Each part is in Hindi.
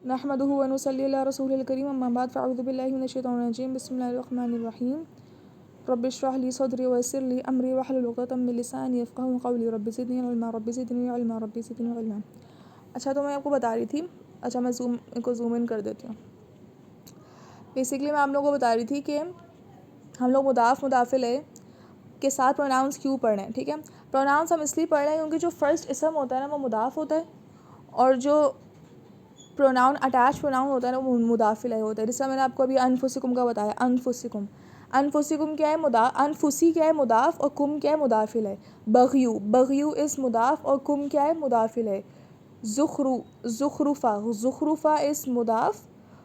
नहमदुहु व नुसल्ली अला रसूलिल करीम अम्मा बाद फ़अऊज़ु बिल्लाहि मिनश शैतानिर रजीम बिस्मिल्लाहिर रहमानिर रहीम रब्बि इश्रह ली सदरी व यस्सिर ली अमरी वहलुल उक़दतम मिन लिसानी यफ़क़हू क़ौली रब्बि ज़िदनी इल्मा रब्बि ज़िदनी इल्मा रब्बि ज़िदनी इल्मा। अच्छा, तो मैं आपको बता रही थी, अच्छा मैं इनको ज़ूम इन कर देती हूँ। बेसिकली मैं आप लोगों को बता रही थी कि हम लोग मुदाफ़ मुदाफ़िल के साथ प्रोनाउंस क्यों पढ़ रहे हैं। ठीक है, प्रोनाउंस हम इसलिए पढ़ रहे हैं क्योंकि जो फर्स्ट इसम होता है ना वो मुदाफ़ होता है और जो प्रोनाउन अटैच प्रोनाउन होता है ना वो मुदाफ़िल होता है। जैसा मैंने आपको अभी अनफुसिकुम का बताया, अनफुसिकुम अनफुसिकुम क्या है, अनफुसी क्या है मुदाफ़ और कुम क्या है मुदाफ़िल है। बग़यू बग़यू इस मुदाफ़ और कुम क्या है मुदाफ़िल है। ज़ुख़रुफ़ा इस मुदाफ़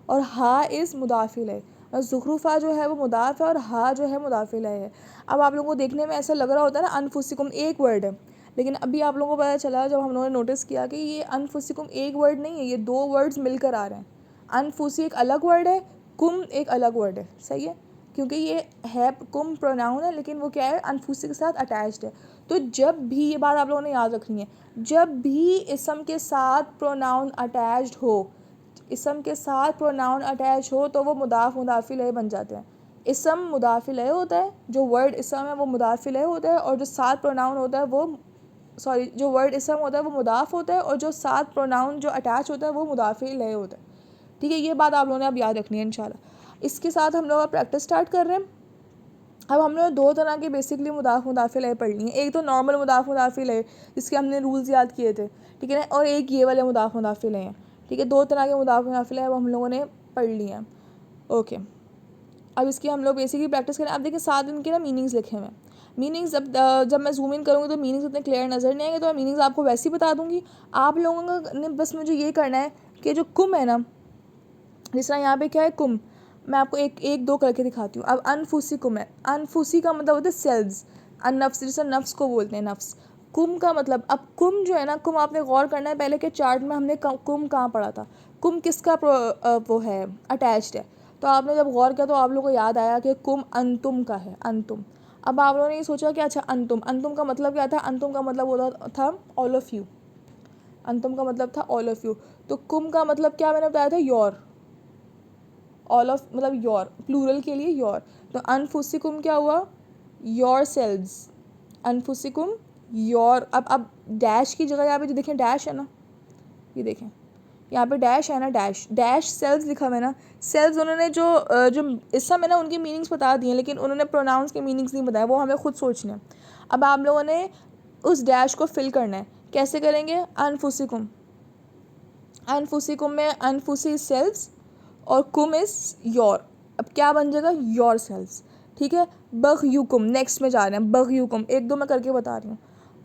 और हा इस मुदाफ़िल है। और ज़ुख़रुफ़ा जो है वो मुदाफ़ है और हा जो है मुदाफ़िल है। अब आप लोगों को देखने में ऐसा लग रहा होता है ना अनफुसिकुम एक वर्ड है, लेकिन अभी आप लोगों को पता चला जब हम लोगों ने नोटिस किया कि ये अनफुसिकुम एक वर्ड नहीं है, ये दो वर्ड्स मिलकर आ रहे हैं। अनफुसी एक अलग वर्ड है, कुम एक अलग वर्ड है। सही है, क्योंकि ये है कुम प्रोनाउन है लेकिन वो क्या है अनफुसी के साथ अटैच्ड है। तो जब भी, ये बात आप लोगों ने याद रखनी है, जब भी इसम के साथ प्रोनाउन अटैच्ड हो, इसम के साथ प्रोनाउन अटैच हो तो वो मुदाफ़ मुदाफ़िल बन जाते हैं। इसम मुदाफ़िल होता है, जो वर्ड इसम है वो मुदाफ़िल होता है और जो साथ प्रोनाउन होता है वो जो वर्ड इसम होता है वो मुदाफ़ होता है और जो साथ प्रोनाउन जो अटैच होता है वो मुदाफ़िल होता है। ठीक है, ये बात आप लोगों ने अब याद रखनी है इंशाल्लाह। इसके साथ हम लोग अब प्रैक्टिस स्टार्ट कर रहे हैं। अब हम लोग दो तरह की बेसिकली मुदाफ़ मुदाफ़िल पढ़नी है। एक तो नॉर्मल मुदाफ़ मुदाफ़िल है जिसके हमने रूल्स याद किए थे, ठीक है ना, और एक ये वाले मुदाफ़ मुदाफ़िल हैं। ठीक है, दो तरह के मुदाफ़ मुदाफ़िल है, वो हम लोगों ने पढ़ लिए हैं। ओके, अब इसकी हम लोग बेसिकली प्रैक्टिस करें। अब देखिए साथ इनके ना मीनिंग्स लिखे हुए हैं। मीनिंग्स जब मैं जूम इन करूँगी तो मीनिंग्स इतने क्लियर नज़र नहीं आएंगे, तो मैं मीनिंग्स आपको वैसे ही बता दूँगी। आप लोगों ने बस मुझे ये करना है कि जो कुम है ना, जिस तरह यहाँ पे क्या है कुम, मैं आपको एक दो करके दिखाती हूँ। अब अनफुसी कुम है, अनफुसी का मतलब होता है सेल्व्स, नफ्स, जैसे नफ्स को बोलते हैं नफ्स। कुम का मतलब, अब कुम जो है ना, कुम आपने गौर करना है, पहले के चार्ट में हमने कुम कहाँ पढ़ा था, कुम किसका वो है अटैच्ड है। तो आपने जब गौर किया तो आप लोगों को याद आया कि कुम अंतुम का है, अंतुम। अब आप लोगों ने ये सोचा कि अच्छा अंतुम, अंतुम का मतलब क्या था, अंतुम का मतलब होता था ऑल ऑफ़ यू, अंतुम का मतलब था ऑल ऑफ़ यू। तो कुम का मतलब क्या मैंने बताया था, योर, ऑल ऑफ मतलब योर, प्लूरल के लिए योर। तो अनफुसिकुम क्या हुआ, योर सेल्व्स, अनफुसिकुम योर। अब डैश की जगह यहाँ पे जो देखें डैश है ना, ये देखें यहाँ पे डैश है ना, डैश डैश सेल्व्स लिखा हुआ है ना। सेल्व्स उन्होंने जो इसम है ना उनकी मीनिंग्स बता दिए, लेकिन उन्होंने प्रोनाउंस के मीनिंग्स नहीं बताए, वो हमें खुद सोचने हैं। अब आप लोगों ने उस डैश को फिल करना है, कैसे करेंगे, अनफुसिकुम, अनफुसिकुम में अनफुसी सेल्व्स और कुम इज़ योर। अब क्या बन जाएगा, योर सेल्व्स। ठीक है, बग़युकुम, नेक्स्ट में जा रहे हैं, बग़युकुम एक दो मैं करके बता रही हूँ।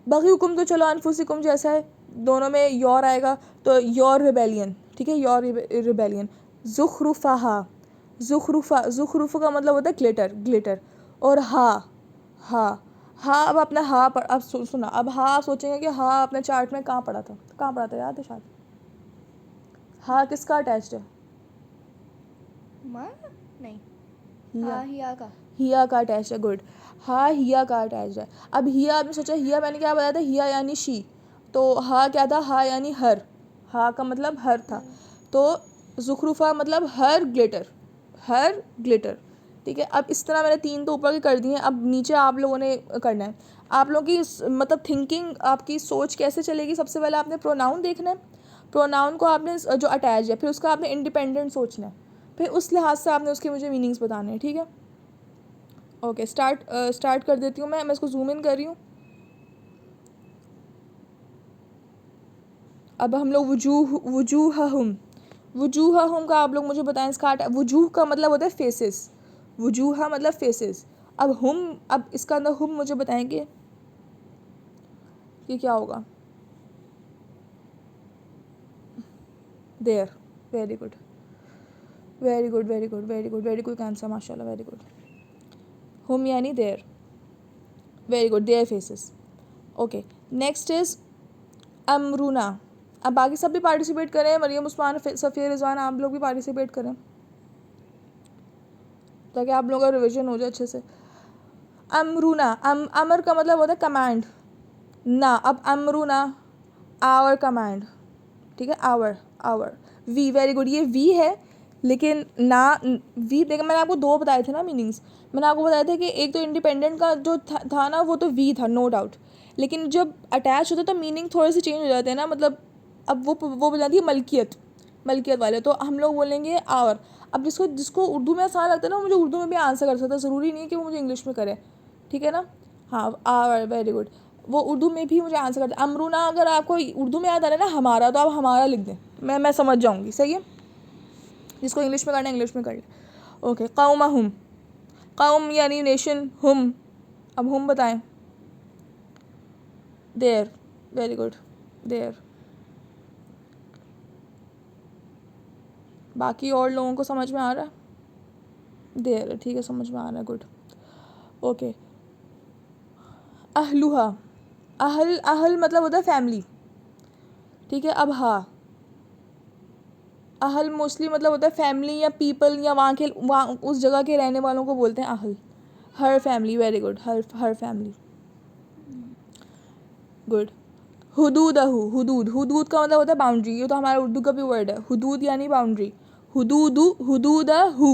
बग़युकुम तो चलो अनफुसिकुम जैसा है, दोनों में योर आएगा, तो योर रिबेलियन। ठीक है, योर रिबेलियन। ज़ुख़रुफ़हा, ज़ुख़रुफ़ का मतलब होता है ग्लिटर, ग्लिटर। और हा अब अपना हा पर अब सुना, अब हा आप सोचेंगे कि हा अपने चार्ट में कहाँ पढ़ा था, कहाँ पढ़ा था, याद है शायद, हा किसका अटैच्ड है, नहीं, हिया, हिया का, हिया का अटैच है, गुड। हाँ, हिया का अटैच है। अब हिया आपने सोचा, हिया मैंने क्या बताया था, हिया यानी शी, तो हा क्या था, हा यानी हर, हा का मतलब हर था। तो ज़ुख़रुफ़ा मतलब हर ग्लिटर, हर ग्लिटर। ठीक है, अब इस तरह मैंने तीन तो ऊपर के कर दिए हैं, अब नीचे आप लोगों ने करना है। आप लोगों की मतलब थिंकिंग, आपकी सोच कैसे चलेगी, सबसे पहले आपने प्रोनाउन देखना है, प्रोनाउन को आपने जो अटैच है फिर उसका आपने इंडिपेंडेंट सोचना है, फिर उस लिहाज से आपने उसके मुझे मीनिंग्स बताने हैं। ठीक है, ओके, स्टार्ट कर देती हूँ मैं इसको जूम इन कर रही हूँ। अब हम लोग वुजूहहुम, वुजूहहुम का आप लोग मुझे बताएं, इसका वुजूह का मतलब होता है फेसेस, वुजूहा मतलब फेसेस। अब हुम, अब इसका अंदर हुम मुझे बताएंगे कि क्या होगा, their, very good, very good, very good, very good, very good answer, माशाल्लाह, वेरी गुड। हुम यानी their, very good, their faces. Okay, next is अमरूना। अब बाकी सब भी पार्टिसिपेट करें, मरियम, उस्मान, सफ़िया, रिजवान, आप लोग भी पार्टिसिपेट करें ताकि आप लोगों का रिवीजन हो जाए अच्छे से। अमरूना, अमर का मतलब होता है कमांड ना, अब अमरूना आवर कमांड। ठीक है, our, our. We, very good, ये वी है लेकिन ना वी, देखिए मैंने आपको दो बताए थे ना मीनिंग्स, मैंने आपको बताया था कि एक तो इंडिपेंडेंट का जो था ना वो तो वी था, नो डाउट, लेकिन जब अटैच होता है तो मीनिंग थोड़े से चेंज हो जाते हैं ना, मतलब अब वो बन जाती है मलकियत, मलकियत वाले, तो हम लोग बोलेंगे आवर। अब जिसको जिसको उर्दू में आसान लगता है ना, मुझे उर्दू में भी आंसर कर सकता है, ज़रूरी नहीं है कि वो मुझे इंग्लिश में करे, ठीक है ना। हाँ, आवर, वेरी गुड, वो उर्दू में भी मुझे आंसर करता है। अमरूना अगर आपको उर्दू में याद आ रहा है ना हमारा, तो आप हमारा लिख दें, मैं समझ जाऊँगी, सही है। जिसको इंग्लिश में करना है इंग्लिश में कर ले। ओके, कौमा हम, कौम यानी नेशन, हम, अब हम बताएं। Their, very good, their. बाकी और लोगों को समझ में आ रहा है? देयर, ठीक है, समझ में आ रहा है, गुड। ओके, अहलुहा, अहल, अहल मतलब होता है फैमिली, ठीक है। अब हाँ, अहल मोस्टली मतलब होता है फैमिली या पीपल या वहाँ उस जगह के रहने वालों को बोलते हैं अहल, हर फैमिली, वेरी गुड, हर फैमिली, गुड। हुदूदहू, हुदूद, हुदूद का मतलब होता है बाउंड्री, ये तो हमारा उर्दू का भी वर्ड है, हुदूद यानी बाउंड्री, हुदूदू, हुदूदहू,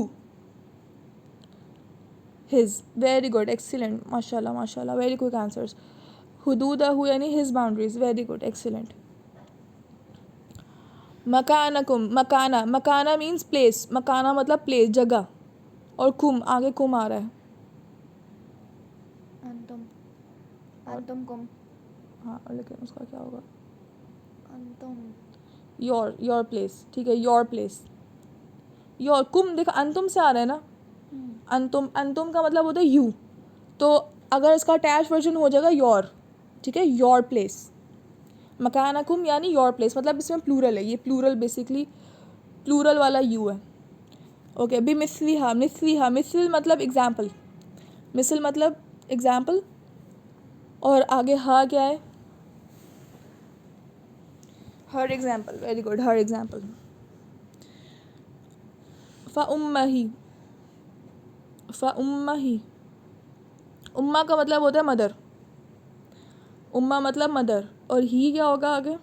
हिज, वेरी गुड, एक्सीलेंट, माशाल्लाह माशाल्लाह, वेरी क्विक आंसर्स। हुदूदहू यानी his boundaries, very good, excellent. मकानकुम, मकाना, मकाना मीन्स प्लेस, मकाना मतलब प्लेस, जगह, और कुम, आगे कुम आ रहा है, अंतुम, अंतुम कुम, हाँ, लेकिन उसका क्या होगा, अंतुम, योर प्लेस, ठीक है, योर प्लेस, योर, कुम देखो अंतुम से आ रहा है ना, अंतुम, अंतुम का मतलब होता है यू, तो अगर इसका अटैच वर्जन हो जाएगा योर, ठीक है, योर प्लेस। मकानकुम यानी योर प्लेस, मतलब इसमें प्लूरल है, ये प्लूरल बेसिकली प्लूरल वाला यू है। ओके, अभी मिसलिहा, मिसलिहा, मिसल मतलब एग्जाम्पल, मिसल मतलब एग्जाम्पल, और आगे हा क्या है, हर एग्जाम्पल, वेरी गुड, हर एग्जाम्पल। फ़उम्मही, फ़उम्मही, उम्मा का मतलब होता है मदर, उम्मा मतलब मदर, और ही क्या होगा आगे, ये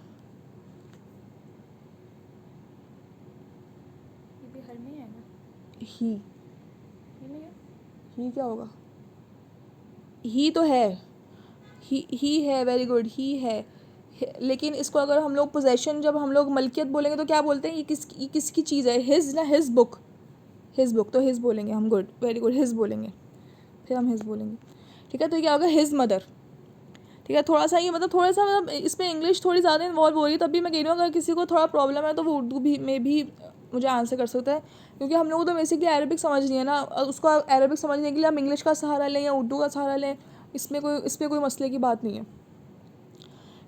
भी हर में है ना, ही, ये में है, ही क्या होगा, ही तो है, ही है, वेरी गुड, ही है, लेकिन इसको अगर हम लोग पोजेशन, जब हम लोग मलकियत बोलेंगे तो क्या बोलते हैं, ये किसकी चीज़ है, हिज ना, हिज बुक, हिज बुक, तो हिज बोलेंगे हम, गुड, वेरी गुड, हिज बोलेंगे, फिर हम हिज बोलेंगे, ठीक है। तो क्या होगा, हिज मदर, ठीक है। थोड़ा सा ये मतलब थोड़ा सा मतलब इसमें इंग्लिश थोड़ी ज़्यादा इन्वॉल्व हो रही है, तभी मैं कह रही हूँ अगर किसी को थोड़ा प्रॉब्लम है तो वो उर्दू भी में भी मुझे आंसर कर सकता है, क्योंकि हम लोग को तो बेसिकली अरबिक समझ नहीं है ना, उसको अरबिक समझने के लिए हम इंग्लिश का सहारा लें या उर्दू का सहारा लें, इस पर कोई मसले की बात नहीं है,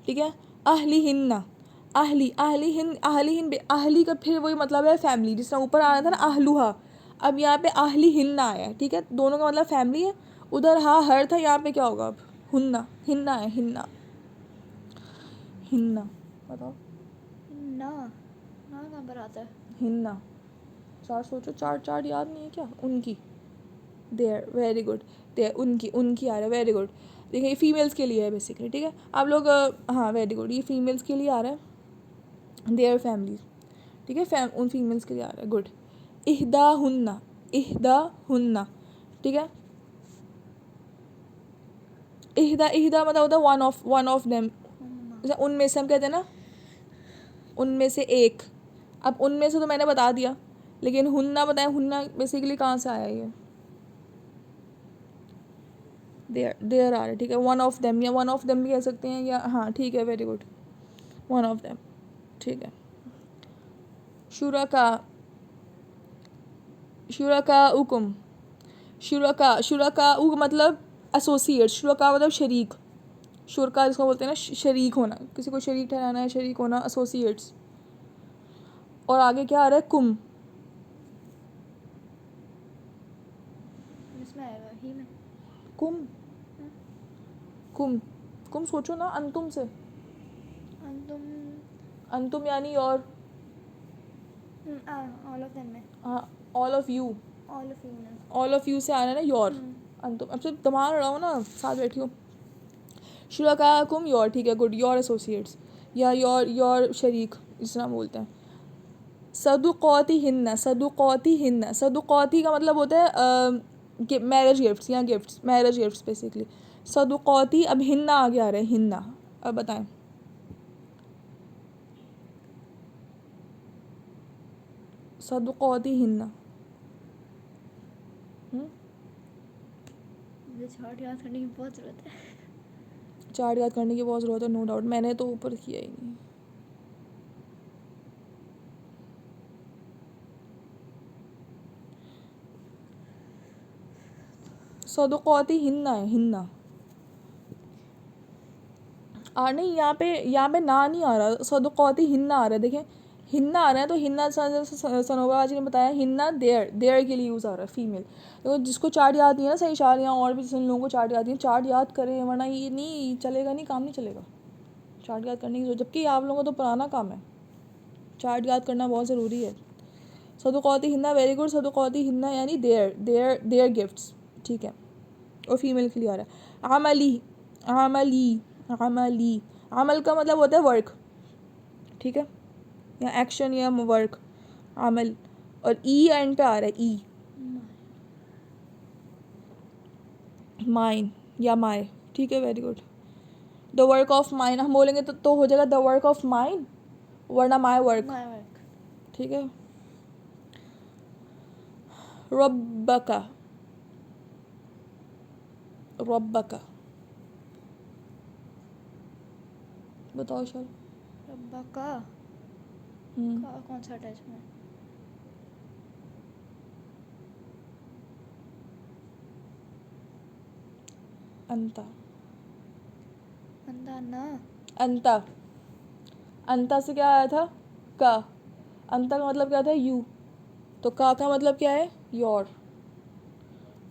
ठीक है। अहली हिन्ना, अहली, अहली हिन, अहली का फिर वही मतलब है फैमिली, जिस तरह ऊपर आ रहा था ना अहलुहा, अब यहाँ पे अहली हिन्ना आया है, ठीक है, दोनों का मतलब फैमिली है, उधर हाँ हर था, यहाँ पे क्या होगा अब, हुन्ना, हिन्ना है, हिन्ना, हिन्ना, बताओ, ना, ना कहाँ पर आता है, हिन्ना, चार सोचो, चार चार याद नहीं है क्या, उनकी, देयर, वेरी गुड, देयर, उनकी, उनकी आ रहा है, वेरी गुड, देखिए ये फीमेल्स के लिए है बेसिकली, ठीक है, आप लोग हाँ वेरी गुड, ये फीमेल्स के लिए आ रहा है, देयर फैमिली, ठीक है, उन फीमेल्स के लिए आ रहा है, गुड। इहदा हुन्ना, इहदा हुन्ना, ठीक है, इहदा, इहदा मतलब होता है वन ऑफ देम, उम्मा, जैसे उनमें से हम कहते हैं ना, उनमें से एक, अब उनमें से तो मैंने बता दिया, लेकिन हुन्ना बताएं, हुन्ना बेसिकली कहाँ से आया ये, देयर आ रहा है, ठीक है, वन ऑफ देम, या वन ऑफ देम भी कह सकते हैं, या हाँ ठीक है, very good, one of them, ठीक है। शुरका, शुरका उकुम, शुरका, शुरका उ मतलब एसोसिएट, शुरका मतलब शरीक, शुरका जिसको बोलते हैं ना शरीक होना, किसी को शरीक ठहराना है, शरीक होना, एसोसिएट्स, और आगे क्या आ रहा है, कुम, इसमें आएगा ही में, कुम, कुम, कुम सोचो ना, अंतुम से, अंतुम, अंतुम यानी और, ऑल ऑफ देम में, हाँ, all of you, all of you ना, ऑल ऑफ यू से आ रहा है ना योर, अंतुम, अब सिर्फ दिमाग लड़ाओ ना, साथ बैठी हो, शुरका कुम योर, ठीक है, गुड, योर एसोसिएट्स, या योर शरीक जिस तरह बोलते हैं, सदुकौती हिन्ना, सदुकौती हिन्ना, सदुकौती का मतलब होता है मैरिज गिफ्ट्स या गिफ्ट्स, मैरिज गिफ्ट्स बेसिकली। सदुकौती, अब हिन्ना आगे आ रहा है, हिन्ना। अब बताएं। सदुकौती हिन्ना। मुझे चार्ट याद करने की बहुत ज़रूरत है। चार्ट याद करने की बहुत ज़रूरत है, नो डाउट, मैंने तो ऊपर किया ही नहीं। सदुकौती हिन्ना है, हिन्ना। नहीं, यहाँ पे ना नहीं आ रहा, सदुकौती हिन्ना आ रहा है। देखें, हिन्ना आ रहा है, तो हिन्ना सनोबा जी ने बताया, हिन्ना देयर, देयर के लिए यूज़ आ रहा है, फीमेल। तो जिसको चार्ट याद नहीं है ना, सही शार, या और भी जिन लोगों को चार्ट याद नहीं है, चार्ट याद करें, वरना ये नहीं चलेगा, नहीं काम नहीं चलेगा चार्ट याद करने की जरूरत। जबकि आप लोगों का तो पुराना काम है, चार्ट याद करना बहुत ज़रूरी है। सदुकौती हिन्ना, वेरी गुड। सदुकौती हिन्ना यानी देयर, देयर, देयर गिफ्ट्स, ठीक है, और फीमेल के लिए आ रहा है। अमली, अमली, अमली, अमल का मतलब होता है वर्क, ठीक है, या एक्शन या वर्क, अमल। और ई एंड पे आ रहा है, ई, माइन या माय, ठीक है, very good. The work of mine हम बोलेंगे तो हो जाएगा द वर्क ऑफ माइन, वरना माय वर्क, माय वर्क। ठीक है। रब्बका, रब्बका, बताओ सर। रब्बा का कौन सा अटैचमेंट? अंता, अंदा ना। अंता, अंता से क्या आया था, का। अंता का मतलब क्या था, यू। तो का मतलब क्या है, योर।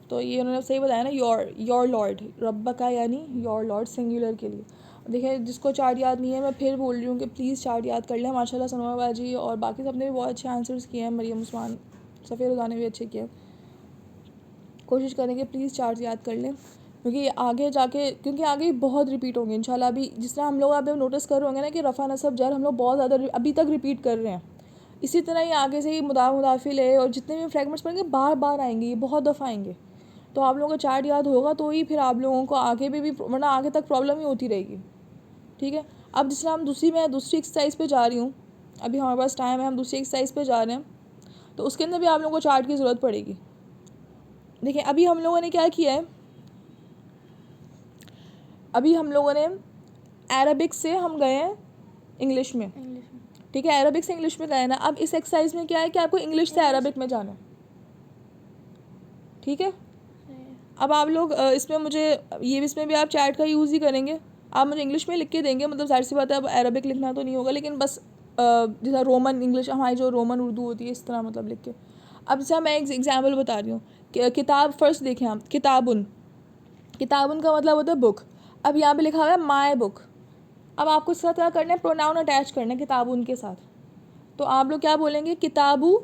तो ये उन्होंने सही बताया ना, योर, योर लॉर्ड। रब्बा का यानी योर लॉर्ड, सिंगुलर के लिए। देखिए, जिसको चार्ट याद नहीं है, मैं फिर बोल रही हूँ कि प्लीज़ चार्ट याद कर लें। माशाल्लाह सनोमा बाजी और बाकी सबने भी बहुत अच्छे आंसर्स किए हैं, मरियम उस्मान, सफ़ेद उदा ने भी अच्छे किए। कोशिश करें कि प्लीज़ चार्ट याद कर लें, क्योंकि आगे जाके, क्योंकि आगे बहुत रिपीट होंगे इंशाल्लाह। अभी जिस तरह हम लोग अभी नोटिस कर रहे होंगे ना कि रफ़ा नसब जर हम लोग बहुत ज़्यादा अभी तक रिपीट कर रहे हैं, इसी तरह ही आगे से ही मुदाफ़िल है और जितने भी फ्रेगमेंट्स पढ़ेंगे बार बार आएंगे, ये बहुत दफ़ा आएंगे। तो आप लोगों को चार्ट याद होगा तो ही फिर आप लोगों को आगे भी वरना आगे तक प्रॉब्लम ही होती रहेगी, ठीक है। अब जिस तरह हम दूसरी एक्सरसाइज पे जा रही हूँ, अभी हमारे पास टाइम है, हम दूसरी एक्सरसाइज पे जा रहे हैं, तो उसके अंदर भी आप लोगों को चार्ट की ज़रूरत पड़ेगी। देखिए, अभी हम लोगों ने क्या किया है, अभी हम लोगों ने अरबिक से हम गए हैं इंग्लिश में, ठीक है, अरबिक से इंग्लिश में गए ना। अब इस एक्सरसाइज में क्या है कि आपको इंग्लिश से अरबिक में जाना है, ठीक है। अब आप लोग इसमें मुझे ये भी, इसमें भी आप चैट का यूज़ ही करेंगे। आप मुझे इंग्लिश में लिख के देंगे, मतलब जाहिर सी बात है, अब अरबिक लिखना तो नहीं होगा, लेकिन बस जैसा रोमन इंग्लिश हमारी जो रोमन उर्दू होती है, इस तरह मतलब लिख के। अब जैसा मैं एक एग्जाम्पल बता रही हूँ कि किताब, फर्स्ट देखें आप, किताबुन, किताबुन का मतलब होता है बुक। अब यहाँ पे लिखा हुआ है माई बुक। अब आपको इसका क्या करना है, प्रोनाउन अटैच करना है किताबुन के साथ। तो आप लोग क्या बोलेंगे, किताबू।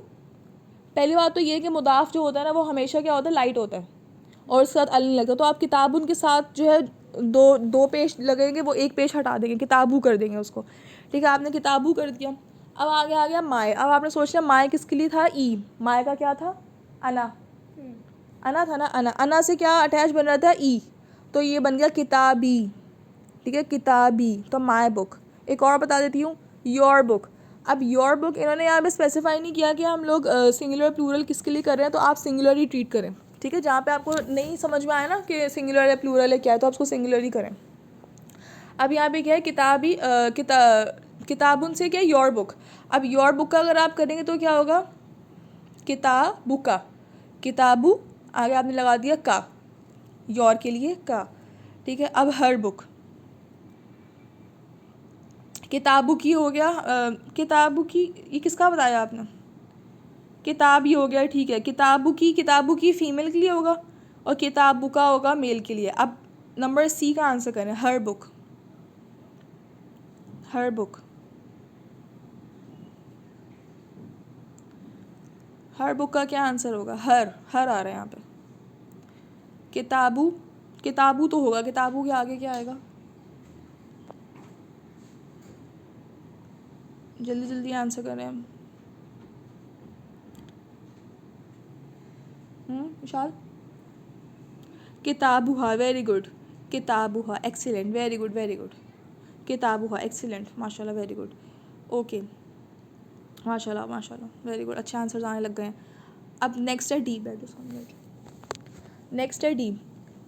पहली बात तो ये कि मुदाफ जो होता है ना, वो हमेशा क्या होता है, लाइट होता है और उसके साथ अल नहीं लगता। तो आप किताबुन के साथ जो है दो पेश लगेंगे, वो एक पेश हटा देंगे, किताबू कर देंगे उसको, ठीक है। आपने किताबू कर दिया। अब आगे आ गया माए। अब आपने सोच लिया माए किसके लिए था, ई। माए का क्या था, अना, अना था ना, अना, अना से क्या अटैच बन रहा था, ई। तो ये बन गया किताबी, ठीक है, किताबी। तो माई बुक। एक और बता देती हूँ, योर बुक। अब योर बुक इन्होंने यहाँ पे स्पेसिफाई नहीं किया कि हम लोग सिंगुलर प्लूरल किसके लिए कर रहे हैं, तो आप सिंगुलर ही ट्रीट करें, ठीक है। जहाँ पे आपको नहीं समझ में आया ना कि सिंगुलर है प्लूरल है क्या है, तो आप उसको सिंगुलर ही करें। अब यहाँ पे क्या है, किताबी, किताबुन से क्या है, योर बुक। अब योर बुक का अगर आप करेंगे तो क्या होगा, किताबु का, किताबु, आगे आपने लगा दिया का, योर के लिए का, ठीक है। अब हर बुक, किताबु की हो गया, किताबु की, ये किसका बताया आपने, किताब ही हो गया, ठीक है। किताबु की फ़ीमेल के लिए होगा और किताबु का होगा मेल के लिए। अब नंबर सी का आंसर करें, हर बुक, हर बुक, हर बुक का क्या आंसर होगा, हर, हर आ रहा है यहाँ पे। किताबु, किताबु तो होगा, किताबु के आगे क्या आएगा, जल्दी जल्दी आंसर करें हम। विशाल? किताबुहा, वेरी गुड. किताबुहा, excellent, very good, very good. किताबुहा, एक्सीलेंट, माशाल्लाह, वेरी गुड. ओके, माशाल्लाह माशाल्लाह, वेरी गुड. अच्छे आंसर्स आने लग गए हैं. अब नेक्स्ट है डी. बैठो सामने. नेक्स्ट है D.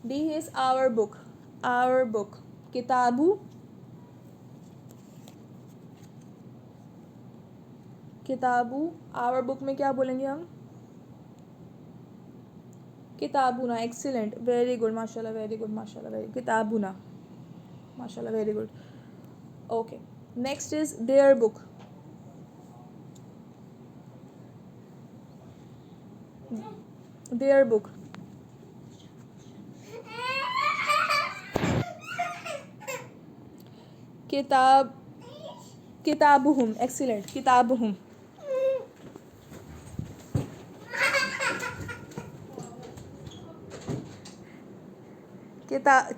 D is our book. Our book. किताबु. किताबु. आवर बुक में क्या बोलेंगे हम? किताबुना, एक्सीलेंट, वेरी गुड, माशाल्लाह, वेरी गुड, माशाल्लाह, वेरी. किताबुना, माशाल्लाह, very good. Okay, next is their book. Their book. किताब. किताबुहुम, एक्सीलेंट, किताबुहुम.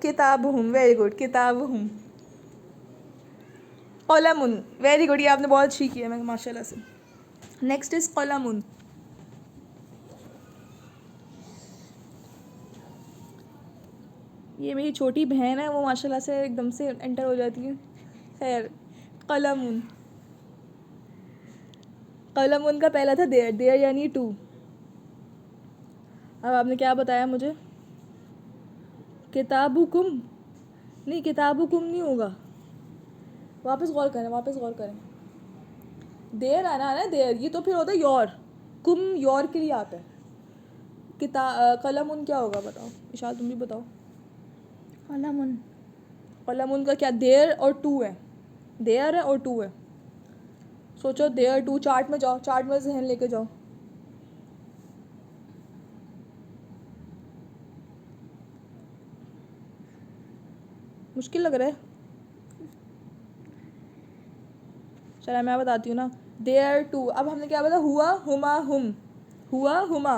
किताबुहुम, वेरी गुड, किताबुहुम. कलमुन, वेरी गुड, ये आपने बहुत अच्छी की है मैं माशाल्लाह से. नेक्स्ट इज कलमुन. ये मेरी छोटी बहन है, वो माशाल्लाह से एकदम से एंटर हो जाती है. खैर, कलमुन. कलमुन का पहला था देयर. देयर यानी टू. अब आपने क्या बताया मुझे? किताबुकुम. नहीं, किताबुकुम नहीं होगा. वापस गौर करें, वापस गौर करें. देयर आना है ना, देयर, ये तो फिर होता है योर. कुम योर के लिए आता है. कलमुन क्या होगा बताओ विशाल, तुम भी बताओ. कलमुन. कलमुन का क्या? देयर और टू है. देयर है और टू है. सोचो, देयर टू. चार्ट में जाओ, चार्ट में जहन लेके जाओ. मुश्किल लग रहा है. चलो मैं बताती हूँ ना. Their two. अब हमने क्या बताया? हुआ, हुमा, हुम. हुआ, हुमा.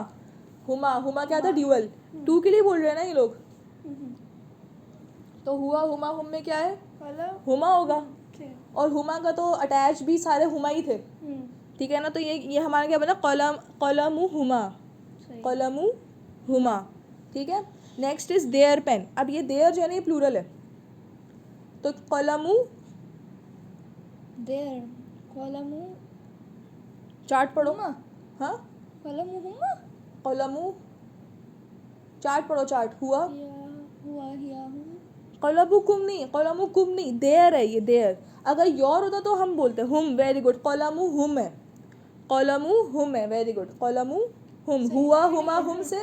हुमा. हुमा क्या था? ड्यूअल. टू के लिए बोल रहे हैं ना ये लोग. तो हुआ, हुमा, हुम में क्या है? हुमा होगा. और हुमा का तो अटैच भी सारे हुमा ही थे. ठीक है ना. तो ये हमारा क्या बना? कलमु हुमा. कलमु हुमा. ठीक है. Next is their pen. अब ये देयर जो है ना, ये प्लूरल है. तो कलमु. देयर. कलमु. चार्ट पढ़ो. हाँ, कलमु हुमा. कलमु. चार्ट पढ़ो, चार्ट. हुआ. हुआ हिया हुम. कलमुकुम नहीं, कलमुकुम नहीं, देयर है ये, देयर. अगर योर होता तो हम बोलते हुम. Very good. कलमु हुम है. कलमु हुम है, वेरी गुड. कलमु हुम. हुआ, हुमा, हुम से.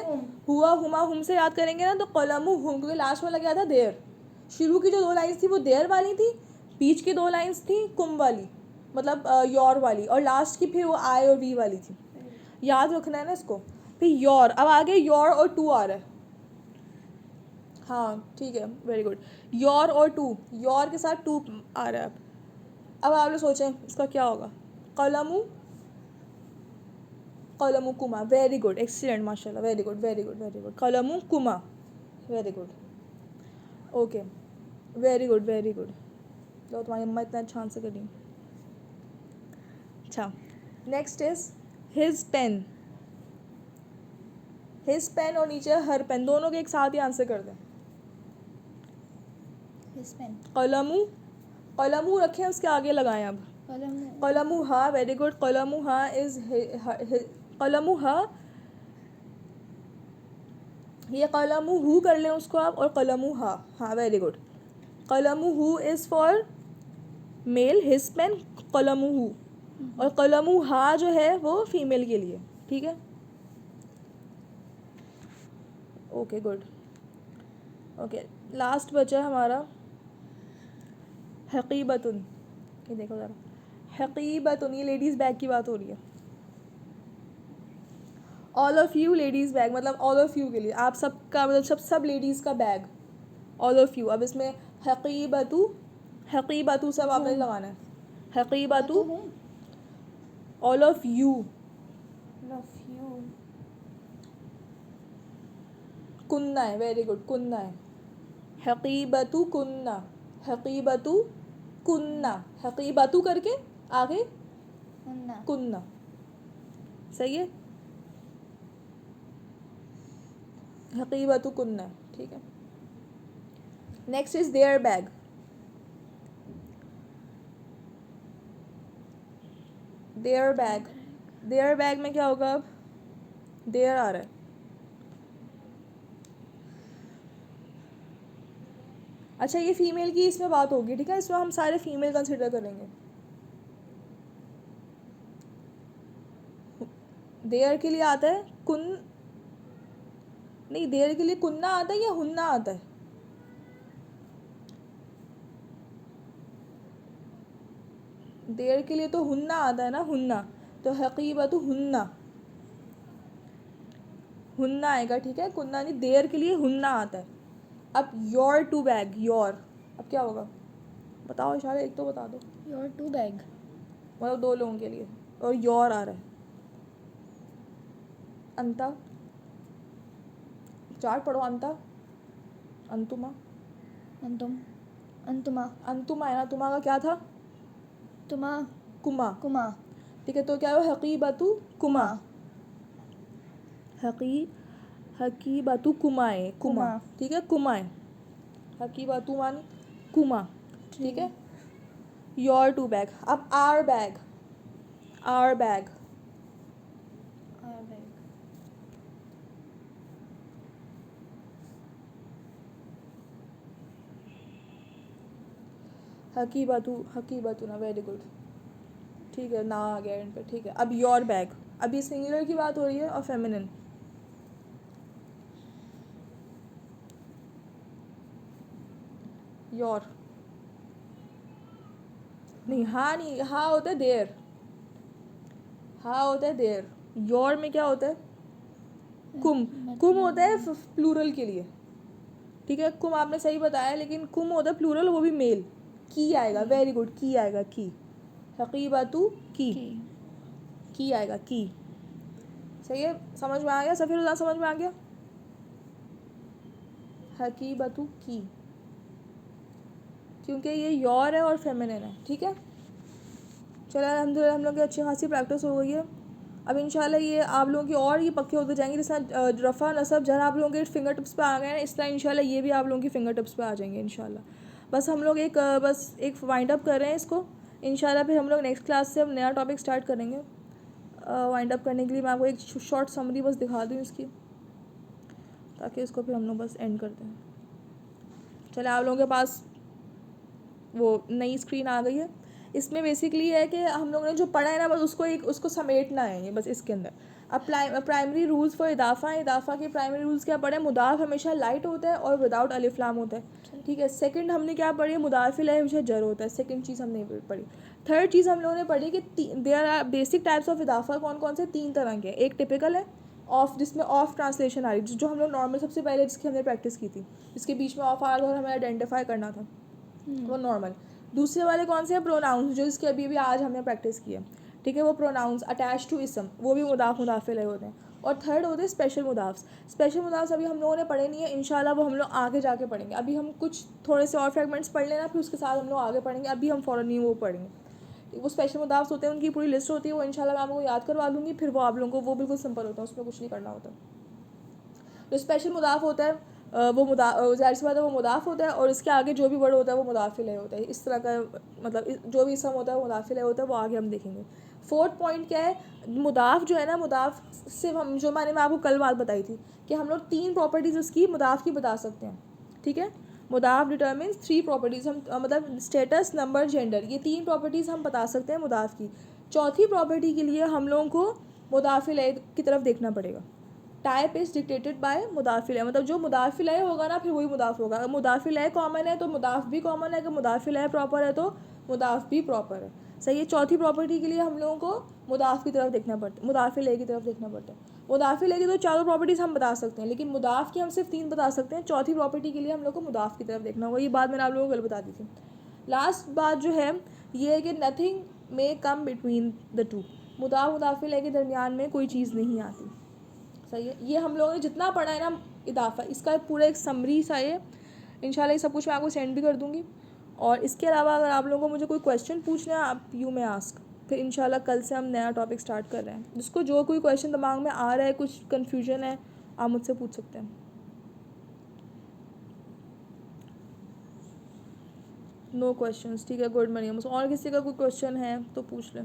हुआ, हुमा, हुम से याद करेंगे ना तो कलमु हुम, क्योंकि लास्ट वाला क्या था? देयर. शुरू की जो दो लाइन्स थी वो देयर वाली थी. बीच की दो लाइन्स थी कुम वाली, मतलब योर वाली. और लास्ट की फिर वो आई और वी वाली थी. याद रखना है ना इसको. फिर योर. अब आगे योर और टू आ रहा है. हाँ ठीक है, वेरी गुड. योर और टू. योर के साथ टू आ रहा है. अब आप लोग सोचें इसका क्या होगा? कलमु. कलमु कुमा, वेरी गुड, एक्सीलेंट, माशाल्लाह, very good, very good, very good. कलमु कुमा, very good. Okay, very good, very good. तो तुम्हारी अम्मा इतना अच्छा आंसर करी. अच्छा, next is his pen. His pen और नीचे हर पेन, दोनों के एक साथ ही आंसर कर दें. His pen. कलमु. कलमु रखें, उसके आगे लगाएं. अब कलमु. कलमु हा, वेरी गुड. कलमु हा इज कलमु हा. ये कलमु हु कर लें उसको आप, और कलमु हा. हाँ, वेरी गुड. कलमु हु is for male. His pen. कलमु हु. और कलमु हा जो है वो फीमेल के लिए. ठीक है. Okay, good. ओके, लास्ट बचा हमारा हकीबतुन. ये देखो ज़रा. हकीबतुन, ये लेडीज़ बैग की बात हो रही है. All of you ladies bag, मतलब ऑल ऑफ़ यू के लिए, आप सबका, मतलब सब लेडीज़ का बैग. All of you. अब इसमें हकीबतु. हकीबतु सब आपने लगाना है. हकीबतु. All of you. Love you. कुन्ना है, वेरी गुड. कुन्ना है. हकीबतु कुन्ना. हकीबतु कुन्ना. हकीबतु करके आगे कुन्ना. कुन्ना. सही है. हकीबतु कुन्ना, ठीक है। Next is their bag. Their bag, their bag में क्या होगा? अब देयर आ रहा है। अच्छा, ये फीमेल की इसमें बात होगी, ठीक है, इसमें हम सारे फीमेल कंसिडर करेंगे। देयर के लिए आता है कुन, नहीं, देयर के लिए कुन्ना आता है या हुन्ना आता है? देयर के लिए तो हुन्ना आता है ना, हुन्ना, तो हकीबतु हुन्ना, हुन्ना आएगा, ठीक है, कुन्ना नहीं, देयर के लिए हुन्ना आता है। अब योर टू बैग, योर, अब क्या होगा बताओ, इशारा एक तो बता दो। योर टू बैग, मतलब 2 लोगों के लिए, और योर आ रहा है। अंता, चार्ट पढ़ो। अंता, अंतुमा, अंतुम, अंतुमा, अंतुमा है ना, तुमा का क्या था? तुमा, कुमा, कुमा, ठीक है, तो क्या हुआ? हकीबतु कुमा, हकीबतु कुमाए, कुमा, कुमा, ठीक है, कुमाए, हकीबतु मान कुमा, ठीक है। Your two bag. अब our bag, our bag, our bag, हकीबतु, हकीबतु ना, वेरी गुड, ठीक है, ना आ गया एंड पे, ठीक है। अब योर बैग, अब ये सिंगुलर की बात हो रही है और फेमिनिन। योर, नहीं, हाँ नहीं, हाँ होता है देयर, हाँ होता है देयर। योर में क्या होता है? कुम, कुम होता है प्लूरल के लिए, ठीक है, कुम आपने सही बताया, लेकिन कुम होता है प्लूरल, वो भी मेल। की आएगा, वेरी गुड, की आएगा, की, हकीबतु की, की आएगा, की, सही है, समझ में आ गया? सफीरुद्दीन समझ में आ गया? हकीबतु की, क्योंकि ये योर है और फेमिनिन है, ठीक है। चलो अल्हम्दुलिल्लाह हम लोग की अच्छी खासी प्रैक्टिस हो गई है। अब इंशाल्लाह ये आप लोगों की और ये पक्के होते जाएंगे, जैसे रफ़ा नसब जहाँ आप लोगों के फिंगर टिप्स पे आ गए हैं, इस तरह इंशाल्लाह ये भी आप लोगों की फिंगर टिप्स पे आ जाएंगे इंशाल्लाह। बस हम लोग एक वाइंड अप कर रहे हैं इसको, इंशाल्लाह फिर हम लोग नेक्स्ट क्लास से हम नया टॉपिक स्टार्ट करेंगे। वाइंड अप करने के लिए मैं आपको एक शॉर्ट समरी बस दिखा दूँ इसकी, ताकि इसको फिर हम लोग बस एंड करते हैं। चले, आप लोगों के पास वो नई स्क्रीन आ गई है। इसमें बेसिकली है कि हम लोगों ने जो पढ़ा है ना, बस उसको समेटना है, ये बस इसके अंदर। अब प्राइमरी रूल्स फॉर इदाफ़ा, इदाफ़ा के प्राइमरी रूल्स क्या पढ़े? मुदाफ़ हमेशा लाइट होता है और विदाउट अलिफ लाम होता है, ठीक है। सेकंड हमने क्या पढ़ी? मुदाफ़िल है हमेशा जर होता है, सेकंड चीज़ हमने पढ़ी। थर्ड चीज़ हम लोगों ने पढ़ी कि there are basic types of इदाफ़ा कौन कौन से? 3 तरह के। एक टिपिकल है, ऑफ, जिसमें ऑफ ट्रांसलेशन आ रही, जो हम लोग नॉर्मल सबसे पहले जिसकी हमने प्रैक्टिस की थी, जिसके बीच में ऑफ आ रहा था और हमें आइडेंटिफाई करना था, वो नॉर्मल। दूसरे वाले कौन से हैं? प्रोनाउंस, जो इसके अभी आज हमने प्रैक्टिस की है, ठीक है, वो प्रोनाउंस अटैच टू इसम, वो भी मुदाफ़ मुदाफ़िल होते हैं। और थर्ड होते हैं स्पेशल मुदाफ़्स। स्पेशल मुदाफ़्स अभी हम लोगों ने पढ़े नहीं है, इंशाल्लाह वो हम लोग आगे जाके पढ़ेंगे। अभी हम कुछ थोड़े से और फ्रेगमेंट्स पढ़ लेना, फिर उसके साथ हम लोग आगे पढ़ेंगे। अभी हम फ़ौरन नहीं वो पढ़ेंगे। वो स्पेशल मुदाफ़्स होते हैं, उनकी पूरी लिस्ट होती है, वो इंशाल्लाह मैं आपको याद करवा दूँगी। फिर वो आप लोगों को वो बिल्कुल सिंपल होता है, उसमें कुछ नहीं करना होता। जो स्पेशल मुदाफ़ होता है वो ज़ाहिर सी बात है वो मुदाफ़ होता है, और इसके आगे जो भी वर्ड होता है वो मुदाफ़िल है होता है। इस तरह का मतलब जो भी इसम होता है वो मुदाफ़िल है होता है, वो आगे हम देखेंगे। फोर्थ पॉइंट क्या है? मुदाफ़ जो है ना, मुदाफ़ से हम जो मैंने मैं आपको कल बात बताई थी कि हम लोग 3 प्रॉपर्टीज़ उसकी मुदाफ़ की बता सकते हैं, ठीक है। मुदाफ़ डिटर्मिन्स 3 प्रॉपर्टीज़, हम मतलब स्टेटस, नंबर, जेंडर, ये 3 प्रॉपर्टीज़ हम बता सकते हैं मुदाफ़ की। चौथी प्रॉपर्टी के लिए हम लोगों को मुदाफ़िल की तरफ देखना पड़ेगा। टाइप इज़ डिक्टेटेड बाय मुदाफ़िल है, मतलब जो मुदाफ़िल है होगा ना, फिर वही मुदाफ़ होगा। अगर मुदाफ़िल है कॉमन है तो मुदाफ़ भी कॉमन है, अगर मुदाफ़िल है प्रॉपर है तो मुदाफ़ भी प्रॉपर है, सही है। चौथी प्रॉपर्टी के लिए हम लोगों को मुदाफ़ की तरफ देखना पड़ता है, मुदाफ़िल की तरफ देखना पड़ता है। मुदाफ़िल की तो चारों प्रॉपर्टीज़ हम बता सकते हैं, लेकिन मुदाफ़ की हम सिर्फ 3 बता सकते हैं। चौथी प्रॉपर्टी के लिए हम लोग को मुदाफ़ की तरफ देखना होगा। ये बात मैंने आप लोगों को कल बता दी थी। लास्ट बात जो है ये है कि nothing may come between the two, मुदाफ़िल के दरमियान में कोई चीज़ नहीं आती, सही है। ये हम लोगों ने जितना पढ़ा है ना इदाफ़ा, इसका पूरा एक समरी सा है। इंशाल्लाह ये सब कुछ मैं आपको सेंड भी कर दूँगी। और इसके अलावा अगर आप लोगों को मुझे कोई क्वेश्चन पूछना है, आप यू में आस्क। फिर इंशाल्लाह कल से हम नया टॉपिक स्टार्ट कर रहे हैं। जिसको जो कोई क्वेश्चन दिमाग में आ रहा है, कुछ कन्फ्यूजन है, आप मुझसे पूछ सकते हैं। नो क्वेश्चंस, ठीक है। गुड मरियम, और किसी का कोई क्वेश्चन है तो पूछ लें।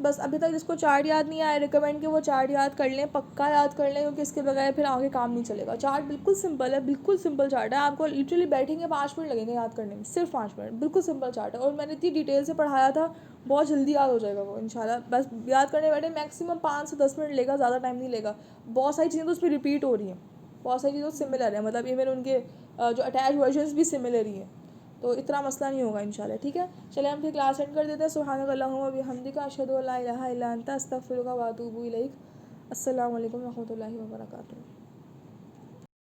बस अभी तक जिसको चार्ट याद नहीं आया, रिकमेंड कि वो चार्ट याद कर लें, पक्का याद कर लें, क्योंकि इसके बगैर फिर आगे काम नहीं चलेगा। चार्ट बिल्कुल सिंपल है, बिल्कुल सिंपल चार्ट है। आपको लिटरली बैठेंगे 5 मिनट लगेंगे याद करने में, सिर्फ 5 मिनट, बिल्कुल सिंपल चार्ट है। और मैंने इतनी डिटेल से पढ़ाया था, बहुत जल्दी याद हो जाएगा वो इंशाल्लाह। बस याद करने बैठे मैक्सिमम 5 से 10 मिनट लेगा, ज़्यादा टाइम नहीं लेगा। बहुत सारी चीज़ें तो उस पर रिपीट हो रही हैं, बहुत सारी चीज़ें सिमिलर है, मतलब इवन उनके जो अटैच वर्जन्स भी सिमिलर ही हैं, तो इतना मसला नहीं होगा इंशाल्लाह, ठीक है। चलिए हम फिर क्लास एंड कर देते हैं। सुब्हानक अल्लाहुम्मा व बिहम्दिका अशहदु अल्ला इलाहा इल्ला अंता अस्तगफिरुका व अतूबु इलैक। अस्सलामु अलैकुम व रहमतुल्लाहि व बरकातुहू।